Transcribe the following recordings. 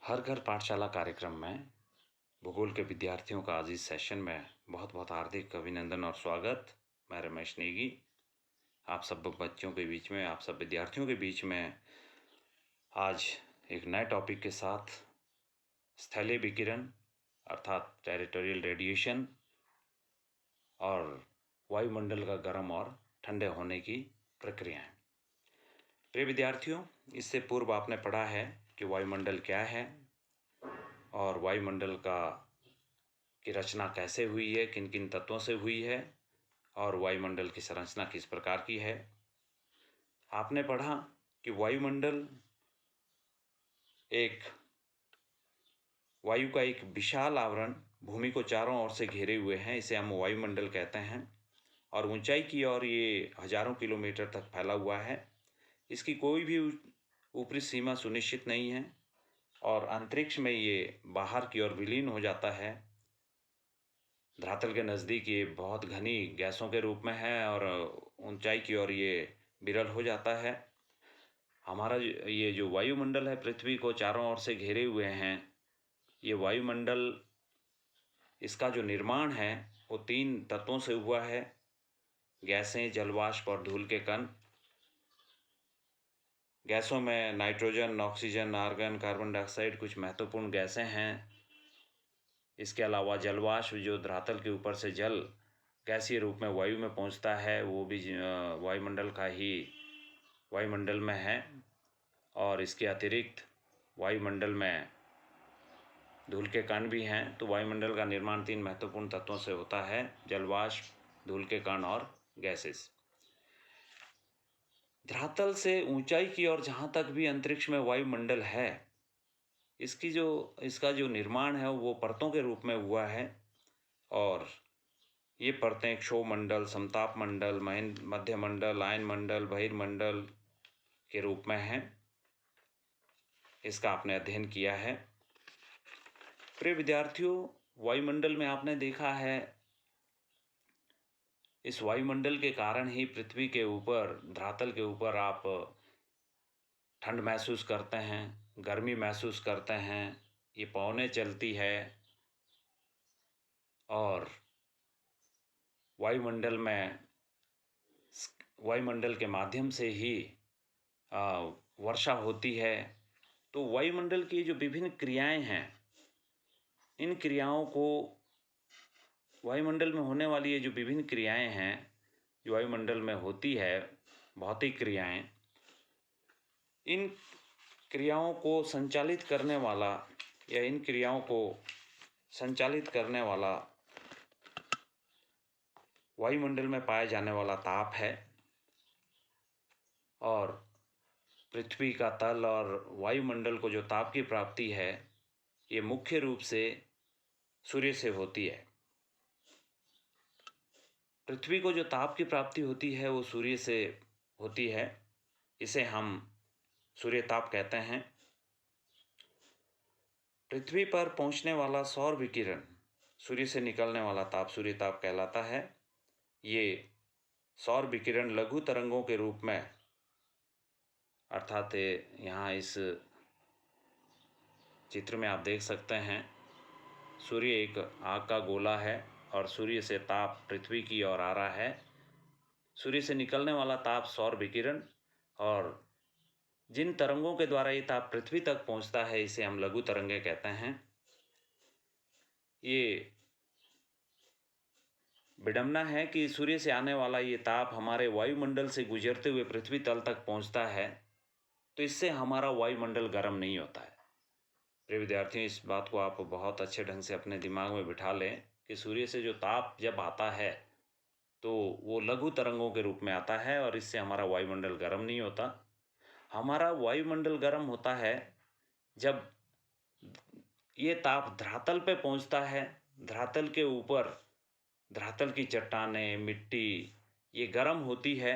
हर घर पाठशाला कार्यक्रम में भूगोल के विद्यार्थियों का आज इस सेशन में बहुत बहुत हार्दिक अभिनंदन और स्वागत। मैं रमेश नेगी आप सब बच्चों के बीच में, आप सब विद्यार्थियों के बीच में आज एक नए टॉपिक के साथ स्थलीय विकिरण अर्थात टेरिटोरियल रेडिएशन और वायुमंडल का गर्म और ठंडे होने की प्रक्रियाएं। प्रिय विद्यार्थियों, इससे पूर्व आपने पढ़ा है कि वायुमंडल क्या है और वायुमंडल की रचना कैसे हुई है, किन किन तत्वों से हुई है और वायुमंडल की संरचना किस प्रकार की है। आपने पढ़ा कि वायुमंडल वायु का एक विशाल आवरण भूमि को चारों ओर से घेरे हुए हैं, इसे हम वायुमंडल कहते हैं और ऊंचाई की ओर ये हजारों किलोमीटर तक फैला हुआ है। इसकी कोई भी ऊपरी सीमा सुनिश्चित नहीं है और अंतरिक्ष में ये बाहर की ओर विलीन हो जाता है। धरातल के नज़दीक ये बहुत घनी गैसों के रूप में है और ऊंचाई की ओर ये विरल हो जाता है। हमारा ये जो वायुमंडल है पृथ्वी को चारों ओर से घेरे हुए हैं, ये वायुमंडल इसका जो निर्माण है वो 3 तत्वों से हुआ है: गैसें, जलवाष्प और धूल के कण। गैसों में nitrogen, oxygen, argon, carbon dioxide कुछ महत्वपूर्ण गैसें हैं। इसके अलावा जलवाष्प जो धरातल के ऊपर से जल गैसीय रूप में वायु में पहुंचता है, वो भी वायुमंडल में है। और इसके अतिरिक्त वायुमंडल में धूल के कण भी हैं। तो वायुमंडल का निर्माण 3 महत्वपूर्ण तत्वों से होता है: जलवाष्प, धूल के कण और गैसेस। धरातल से ऊंचाई की ओर जहाँ तक भी अंतरिक्ष में वायुमंडल है, इसका जो निर्माण है वो परतों के रूप में हुआ है और ये परतें क्षोभमंडल, समताप मंडल, मध्य मंडल, आयन मंडल, बहिर्मंडल के रूप में हैं। इसका आपने अध्ययन किया है। प्रिय विद्यार्थियों, वायुमंडल में आपने देखा है इस वायुमंडल के कारण ही पृथ्वी के ऊपर, धरातल के ऊपर आप ठंड महसूस करते हैं, गर्मी महसूस करते हैं, ये पवनें चलती है और वायुमंडल के माध्यम से ही वर्षा होती है। तो वायुमंडल की जो विभिन्न क्रियाएं हैं, इन क्रियाओं को वायुमंडल में होने वाली ये जो विभिन्न क्रियाएं हैं, जो वायुमंडल में होती है, भौतिक क्रियाएं, इन क्रियाओं को संचालित करने वाला या इन क्रियाओं को संचालित करने वाला वायुमंडल में पाया जाने वाला ताप है। और पृथ्वी का तल और वायुमंडल को जो ताप की प्राप्ति है, ये मुख्य रूप से सूर्य से होती है। पृथ्वी को जो ताप की प्राप्ति होती है वो सूर्य से होती है, इसे हम सूर्य ताप कहते हैं। पृथ्वी पर पहुंचने वाला सौर विकिरण, सूर्य से निकलने वाला ताप सूर्य ताप कहलाता है। ये सौर विकिरण लघु तरंगों के रूप में, अर्थात यहाँ इस चित्र में आप देख सकते हैं, सूर्य एक आग का गोला है और सूर्य से ताप पृथ्वी की ओर आ रहा है। सूर्य से निकलने वाला ताप सौर विकिरण, और जिन तरंगों के द्वारा ये ताप पृथ्वी तक पहुंचता है, इसे हम लघु तरंगे कहते हैं। ये विडंबना है कि सूर्य से आने वाला ये ताप हमारे वायुमंडल से गुजरते हुए पृथ्वी तल तक पहुंचता है, तो इससे हमारा वायुमंडल गर्म नहीं होता है। प्रिय विद्यार्थियों, इस बात को आप बहुत अच्छे ढंग से अपने दिमाग में बिठा लें कि सूर्य से जो ताप जब आता है तो वो लघु तरंगों के रूप में आता है और इससे हमारा वायुमंडल गर्म नहीं होता। हमारा वायुमंडल गर्म होता है जब ये ताप धरातल पे पहुंचता है। धरातल के ऊपर धरातल की चट्टानें, मिट्टी, ये गर्म होती है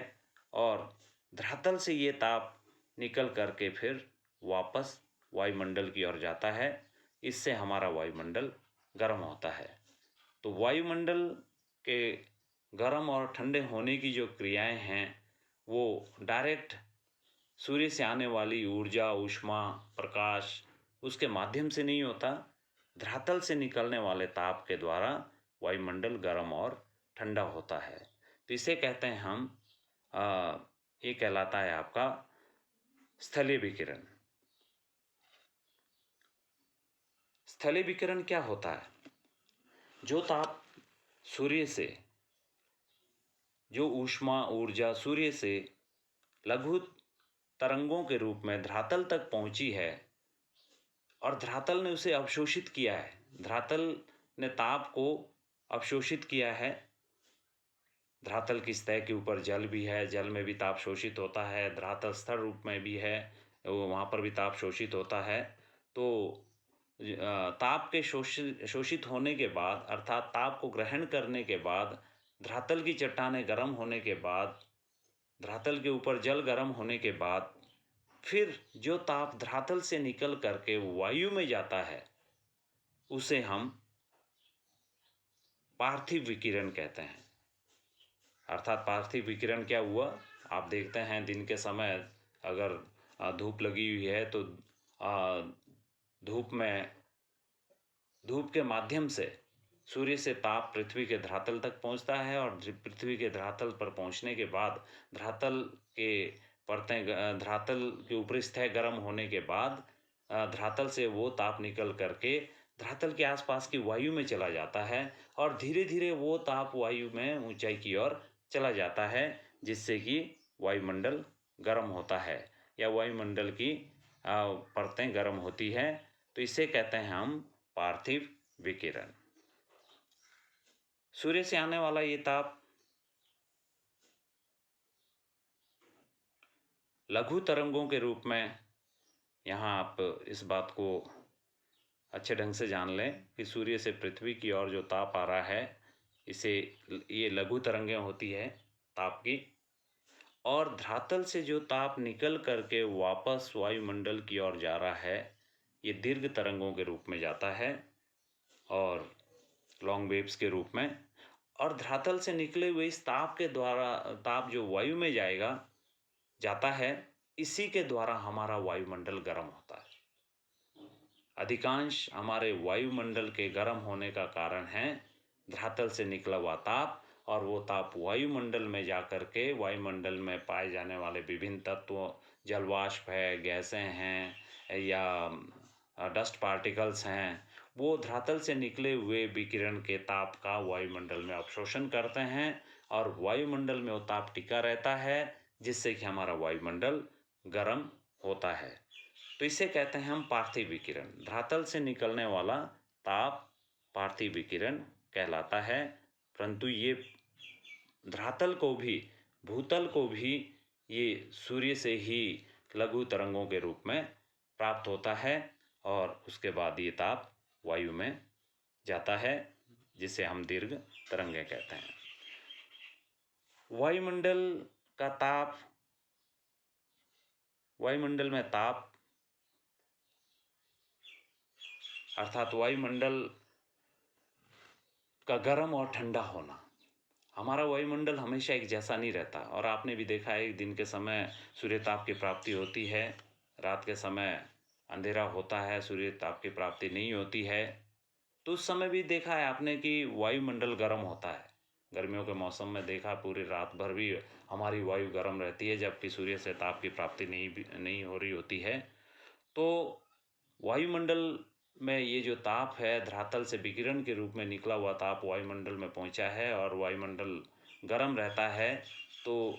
और धरातल से ये ताप निकल करके फिर वापस वायुमंडल की ओर जाता है। इससे हमारा वायुमंडल गर्म होता है। तो वायुमंडल के गर्म और ठंडे होने की जो क्रियाएं हैं, वो डायरेक्ट सूर्य से आने वाली ऊर्जा, ऊष्मा, प्रकाश उसके माध्यम से नहीं होता, धरातल से निकलने वाले ताप के द्वारा वायुमंडल गर्म और ठंडा होता है। तो इसे कहते हैं हम ये कहलाता है आपका स्थलीय विकिरण। स्थलीय विकिरण क्या होता है? जो ताप सूर्य से, जो ऊष्मा ऊर्जा सूर्य से लघु तरंगों के रूप में धरातल तक पहुंची है और धरातल ने उसे अवशोषित किया है, धरातल ने ताप को अवशोषित किया है। धरातल की सतह के ऊपर जल भी है, जल में भी ताप शोषित होता है, धरातल स्थिर रूप में भी है, वहाँ पर भी ताप शोषित होता है। तो ताप के शोषित होने के बाद, अर्थात ताप को ग्रहण करने के बाद, धरातल की चट्टानें गर्म होने के बाद, धरातल के ऊपर जल गर्म होने के बाद, फिर जो ताप धरातल से निकल करके वायु में जाता है उसे हम पार्थिव विकिरण कहते हैं। अर्थात पार्थिव विकिरण क्या हुआ? आप देखते हैं दिन के समय अगर धूप लगी हुई है तो धूप के माध्यम से सूर्य से ताप पृथ्वी के धरातल तक पहुंचता है और पृथ्वी के धरातल पर पहुंचने के बाद धरातल के ऊपरी सतह गर्म होने के बाद धरातल से वो ताप निकल करके धरातल के आसपास की वायु में चला जाता है और धीरे धीरे वो ताप वायु में ऊंचाई की ओर चला जाता है, जिससे कि वायुमंडल गर्म होता है या वायुमंडल की परतें गर्म होती हैं। तो इसे कहते हैं हम पार्थिव विकिरण। सूर्य से आने वाला ये ताप लघु तरंगों के रूप में, यहाँ आप इस बात को अच्छे ढंग से जान लें कि सूर्य से पृथ्वी की ओर जो ताप आ रहा है ये लघु तरंगें होती है ताप की, और धरातल से जो ताप निकल करके वापस वायुमंडल की ओर जा रहा है ये दीर्घ तरंगों के रूप में जाता है और लॉन्ग वेव्स के रूप में। और धरातल से निकले हुए इस ताप के द्वारा, ताप जो वायु में जाता है, इसी के द्वारा हमारा वायुमंडल गर्म होता है। अधिकांश हमारे वायुमंडल के गर्म होने का कारण है धरातल से निकला हुआ ताप, और वो ताप वायुमंडल में जाकर के वायुमंडल में पाए जाने वाले विभिन्न तत्वों, जलवाष्प है, गैसें हैं या डस्ट पार्टिकल्स हैं, वो धरातल से निकले हुए विकिरण के ताप का वायुमंडल में अवशोषण करते हैं और वायुमंडल में वो ताप टिका रहता है, जिससे कि हमारा वायुमंडल गर्म होता है। तो इसे कहते हैं हम पार्थिव विकिरण। धरातल से निकलने वाला ताप पार्थिव विकिरण कहलाता है, परंतु ये धरातल को भी, भूतल को भी ये सूर्य से ही लघु तरंगों के रूप में प्राप्त होता है और उसके बाद ये ताप वायु में जाता है, जिसे हम दीर्घ तरंगें कहते हैं। वायुमंडल का ताप, वायुमंडल में ताप अर्थात वायुमंडल का गर्म और ठंडा होना। हमारा वायुमंडल हमेशा एक जैसा नहीं रहता, और आपने भी देखा है दिन के समय सूर्य ताप की प्राप्ति होती है, रात के समय अंधेरा होता है, सूर्य ताप की प्राप्ति नहीं होती है। तो उस समय भी देखा है आपने कि वायुमंडल गर्म होता है। गर्मियों के मौसम में देखा पूरी रात भर भी हमारी वायु गर्म रहती है, जबकि सूर्य से ताप की प्राप्ति नहीं हो रही होती है। तो वायुमंडल में ये जो ताप है, धरातल से विकिरण के रूप में निकला हुआ ताप वायुमंडल में पहुंचा है और वायुमंडल गर्म रहता है। तो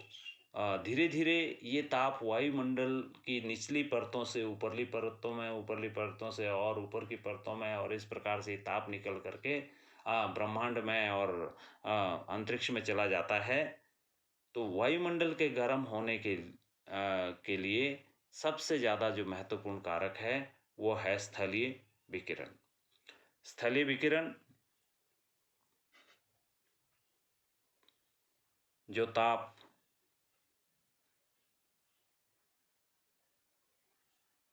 धीरे धीरे ये ताप वायुमंडल की निचली परतों से ऊपरली परतों में, ऊपरली परतों से और ऊपर की परतों में, और इस प्रकार से ताप निकल करके ब्रह्मांड में और अंतरिक्ष में चला जाता है। तो वायुमंडल के गर्म होने के लिए सबसे ज़्यादा जो महत्वपूर्ण कारक है वो है स्थलीय विकिरण। स्थलीय विकिरण जो ताप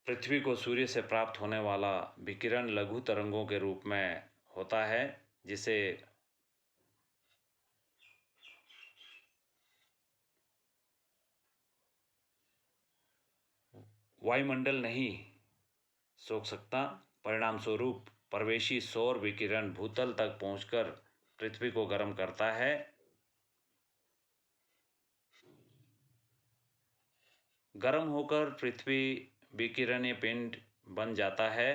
पृथ्वी को सूर्य से प्राप्त होने वाला विकिरण लघु तरंगों के रूप में होता है, जिसे वायुमंडल नहीं, सोख सकता। परिणाम स्वरूप प्रवेशी सौर विकिरण भूतल तक पहुंचकर पृथ्वी को गर्म करता है। गर्म होकर पृथ्वी विकिरणीय पिंड बन जाता है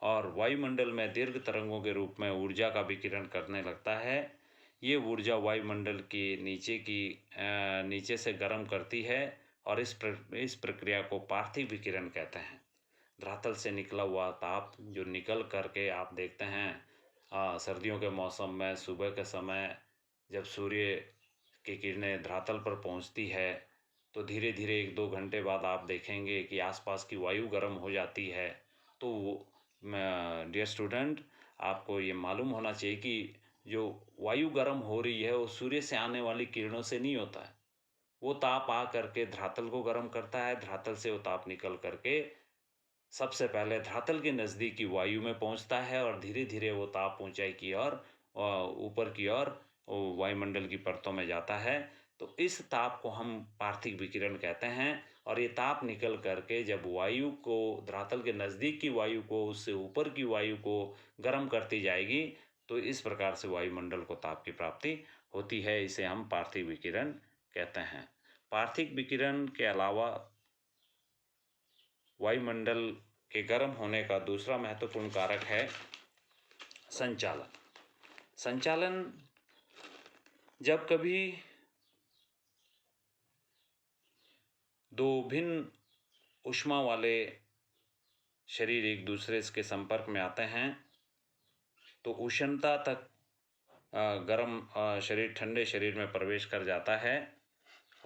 और वायुमंडल में दीर्घ तरंगों के रूप में ऊर्जा का विकिरण करने लगता है। ये ऊर्जा वायुमंडल की नीचे से गर्म करती है और इस प्रक्रिया को पार्थिव विकिरण कहते हैं। धरातल से निकला हुआ ताप जो निकल करके आप देखते हैं सर्दियों के मौसम में सुबह के समय जब सूर्य की किरणें धरातल पर पहुंचती है तो धीरे धीरे 1-2 घंटे बाद आप देखेंगे कि आसपास की वायु गर्म हो जाती है। तो डियर स्टूडेंट, आपको ये मालूम होना चाहिए कि जो वायु गर्म हो रही है वो सूर्य से आने वाली किरणों से नहीं होता है। वो ताप आ करके धरातल को गर्म करता है, धरातल से वो ताप निकल करके सबसे पहले धरातल के नज़दीक की वायु में पहुंचता है और धीरे धीरे वो ताप ऊंचाई की ओर ऊपर की ओर वायुमंडल की परतों में जाता है। तो इस ताप को हम पार्थिव विकिरण कहते हैं और ये ताप निकल करके जब वायु को धरातल के नज़दीक की वायु को उससे ऊपर की वायु को गर्म करती जाएगी तो इस प्रकार से वायुमंडल को ताप की प्राप्ति होती है। इसे हम पार्थिव विकिरण कहते हैं। पार्थिव विकिरण के अलावा वायुमंडल के गर्म होने का दूसरा महत्वपूर्ण कारक है संचालन। संचालन जब कभी दो भिन्न ऊष्मा वाले शरीर एक दूसरे के संपर्क में आते हैं तो उष्णता तक गर्म शरीर ठंडे शरीर में प्रवेश कर जाता है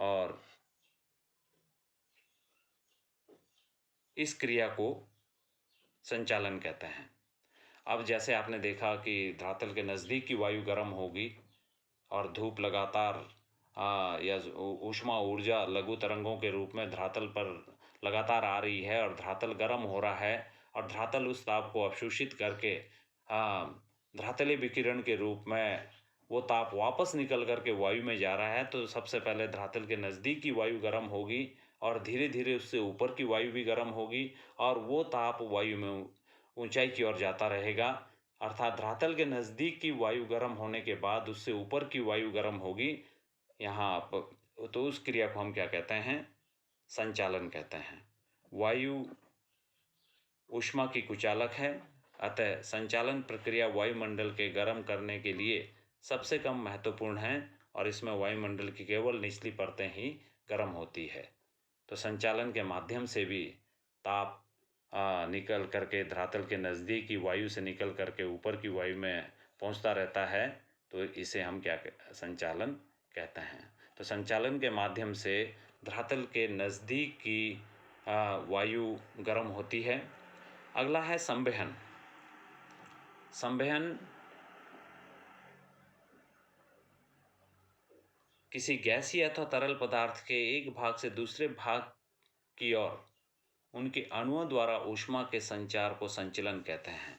और इस क्रिया को संचालन कहते हैं। अब जैसे आपने देखा कि धरातल के नज़दीक की वायु गर्म होगी और धूप लगातार या ऊष्मा ऊर्जा लघु तरंगों के रूप में धरातल पर लगातार आ रही है और धरातल गर्म हो रहा है और धरातल उस ताप को अवशोषित करके धरातलीय विकिरण के रूप में वो ताप वापस निकल करके वायु में जा रहा है। तो सबसे पहले धरातल के नज़दीक की वायु गर्म होगी और धीरे धीरे उससे ऊपर की वायु भी गर्म होगी और वो ताप वायु में ऊंचाई की ओर जाता रहेगा। अर्थात धरातल के नज़दीक की वायु गर्म होने के बाद उससे ऊपर की वायु गर्म होगी। यहाँ तो उस क्रिया को हम क्या कहते हैं? संचालन कहते हैं। वायु ऊष्मा की कुचालक है, अतः संचालन प्रक्रिया वायुमंडल के गर्म करने के लिए सबसे कम महत्वपूर्ण है और इसमें वायुमंडल की केवल निचली परतें ही गर्म होती है। तो संचालन के माध्यम से भी ताप निकल करके धरातल के नज़दीक की वायु से निकल करके ऊपर की वायु में पहुंचता रहता है। तो इसे हम क्या संचालन कहते हैं। तो संचालन के माध्यम से धरातल के नज़दीक की वायु गर्म होती है। अगला है संवहन। संवहन किसी गैसीय अथवा तरल पदार्थ के एक भाग से दूसरे भाग की ओर उनके अणुओं द्वारा ऊष्मा के संचार को संचलन कहते हैं।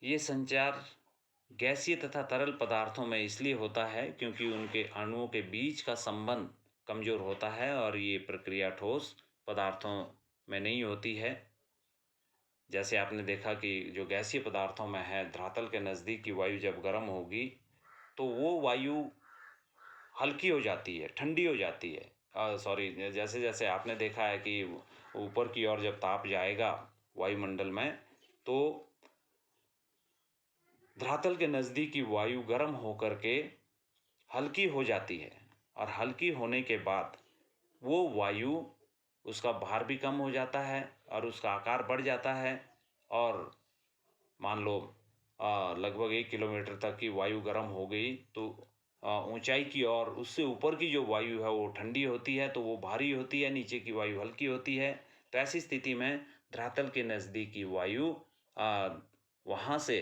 ये संचार गैसीय तथा तरल पदार्थों में इसलिए होता है क्योंकि उनके अणुओं के बीच का संबंध कमजोर होता है और ये प्रक्रिया ठोस पदार्थों में नहीं होती है। जैसे आपने देखा कि जो गैसीय पदार्थों में है, धरातल के नज़दीक की वायु जब गर्म होगी तो वो वायु हल्की हो जाती है, ठंडी हो जाती है। सॉरी, जैसे जैसे आपने देखा है कि ऊपर की ओर जब ताप जाएगा वायुमंडल में तो धरातल के नज़दीक की वायु गर्म होकर के हल्की हो जाती है और हल्की होने के बाद वो वायु उसका भार भी कम हो जाता है और उसका आकार बढ़ जाता है और मान लो लगभग 1 किलोमीटर तक की वायु गर्म हो गई तो ऊंचाई की और उससे ऊपर की जो वायु है वो ठंडी होती है तो वो भारी होती है, नीचे की वायु हल्की होती है। तो ऐसी स्थिति में धरातल के नज़दीक की वायु वहाँ से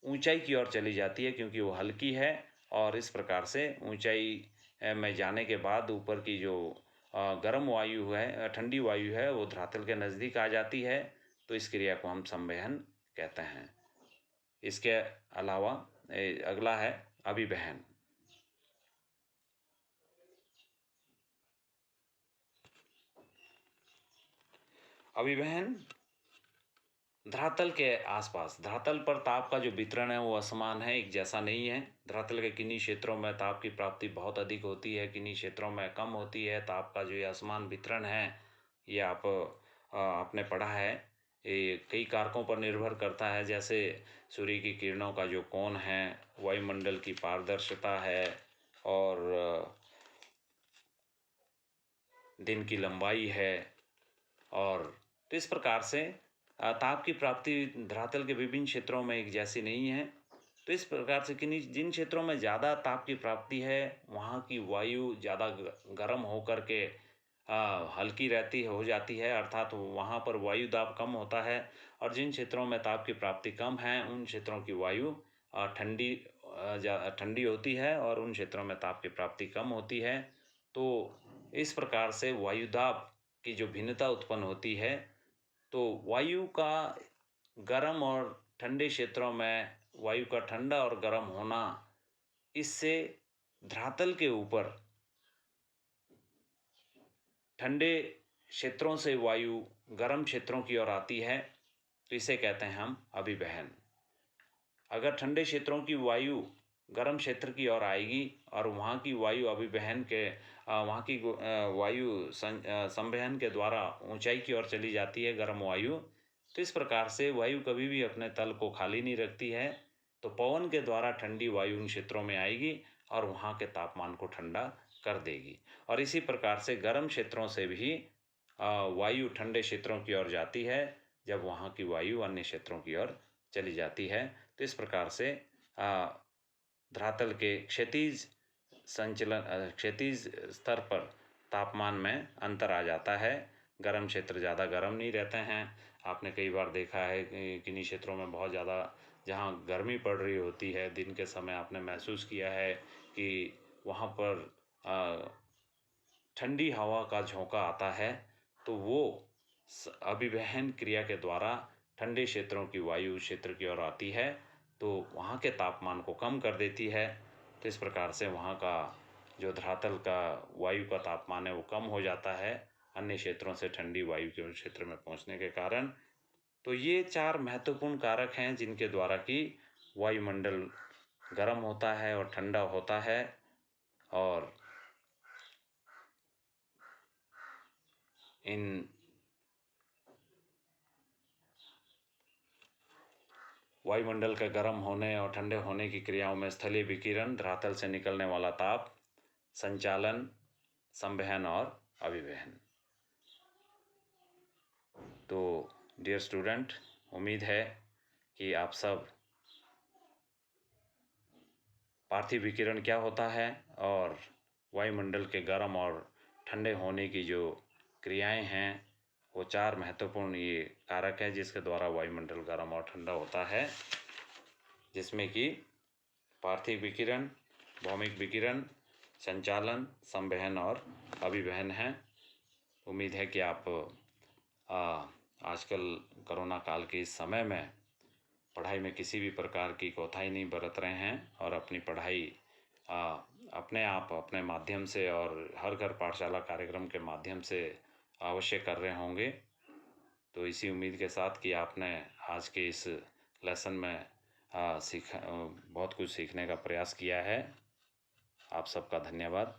ऊंचाई की ओर चली जाती है क्योंकि वो हल्की है और इस प्रकार से ऊंचाई में जाने के बाद ऊपर की जो गर्म वायु है, ठंडी वायु है, वो धरातल के नज़दीक आ जाती है। तो इस क्रिया को हम संवहन कहते हैं। इसके अलावा अगला है अभिवहन। अभिवहन धरातल के आसपास, धरातल पर ताप का जो वितरण है वो असमान है, एक जैसा नहीं है। धरातल के किन्हीं क्षेत्रों में ताप की प्राप्ति बहुत अधिक होती है, किन्हीं क्षेत्रों में कम होती है। ताप का जो ये असमान वितरण है, ये आपने पढ़ा है, ये कई कारकों पर निर्भर करता है, जैसे सूर्य की किरणों का जो कोण है, वायुमंडल की पारदर्शिता है, और दिन की लंबाई है। और तो इस प्रकार से ताप की प्राप्ति धरातल के विभिन्न क्षेत्रों में एक जैसी नहीं है। तो इस प्रकार से किन्हीं जिन क्षेत्रों में ज़्यादा ताप की प्राप्ति है, वहाँ की वायु ज़्यादा गर्म होकर के हल्की हो जाती है, अर्थात वहाँ पर वायु दाब कम होता है। और जिन क्षेत्रों में ताप की प्राप्ति कम है, उन क्षेत्रों की वायु ठंडी होती है, और उन क्षेत्रों में ताप की प्राप्ति कम होती है। तो इस प्रकार से वायु दाब की जो भिन्नता उत्पन्न होती है, तो वायु का गर्म और ठंडे क्षेत्रों में वायु का ठंडा और गर्म होना, इससे धरातल के ऊपर ठंडे क्षेत्रों से वायु गर्म क्षेत्रों की ओर आती है, तो इसे कहते हैं हम अभिवहन। अगर ठंडे क्षेत्रों की वायु गर्म क्षेत्र की ओर आएगी और वहाँ की वायु अभिवहन के वहाँ की वायु संवहन के द्वारा ऊंचाई की ओर चली जाती है, गर्म वायु, तो इस प्रकार से वायु कभी भी अपने तल को खाली नहीं रखती है। तो पवन के द्वारा ठंडी वायु उन क्षेत्रों में आएगी और वहाँ के तापमान को ठंडा कर देगी। और इसी प्रकार से गर्म क्षेत्रों से भी वायु ठंडे क्षेत्रों की ओर जाती है, जब वहाँ की वायु अन्य क्षेत्रों की ओर चली जाती है। तो इस प्रकार से धरातल के क्षैतिज स्तर पर तापमान में अंतर आ जाता है। गर्म क्षेत्र ज़्यादा गर्म नहीं रहते हैं। आपने कई बार देखा है कि किन्हीं क्षेत्रों में बहुत ज़्यादा जहाँ गर्मी पड़ रही होती है दिन के समय, आपने महसूस किया है कि वहाँ पर ठंडी हवा का झोंका आता है, तो वो अभिवहन क्रिया के द्वारा ठंडे क्षेत्रों की वायु क्षेत्र की ओर आती है, तो वहाँ के तापमान को कम कर देती है। तो इस प्रकार से वहाँ का जो धरातल का वायु का तापमान है वो कम हो जाता है अन्य क्षेत्रों से ठंडी वायु के क्षेत्र में पहुँचने के कारण। तो ये 4 महत्वपूर्ण कारक हैं जिनके द्वारा कि वायुमंडल गर्म होता है और ठंडा होता है। और इन वायुमंडल के गर्म होने और ठंडे होने की क्रियाओं में स्थलीय विकिरण, धरातल से निकलने वाला ताप, संचालन, संवहन और अभिवहन। तो डियर स्टूडेंट, उम्मीद है कि आप सब पार्थिव विकिरण क्या होता है और वायुमंडल के गर्म और ठंडे होने की जो क्रियाएं हैं, वो 4 महत्वपूर्ण ये कारक है जिसके द्वारा वायुमंडल गर्म और ठंडा होता है, जिसमें कि पार्थिव विकिरण, भौमिक विकिरण, संचालन, संवहन और अभिवहन हैं। उम्मीद है कि आप आजकल कोरोना काल के इस समय में पढ़ाई में किसी भी प्रकार की कोताही नहीं बरत रहे हैं और अपनी पढ़ाई अपने आप अपने माध्यम से और हर घर पाठशाला कार्यक्रम के माध्यम से अवश्य कर रहे होंगे। तो इसी उम्मीद के साथ कि आपने आज के इस लेसन में बहुत कुछ सीखने का प्रयास किया है। आप सबका धन्यवाद।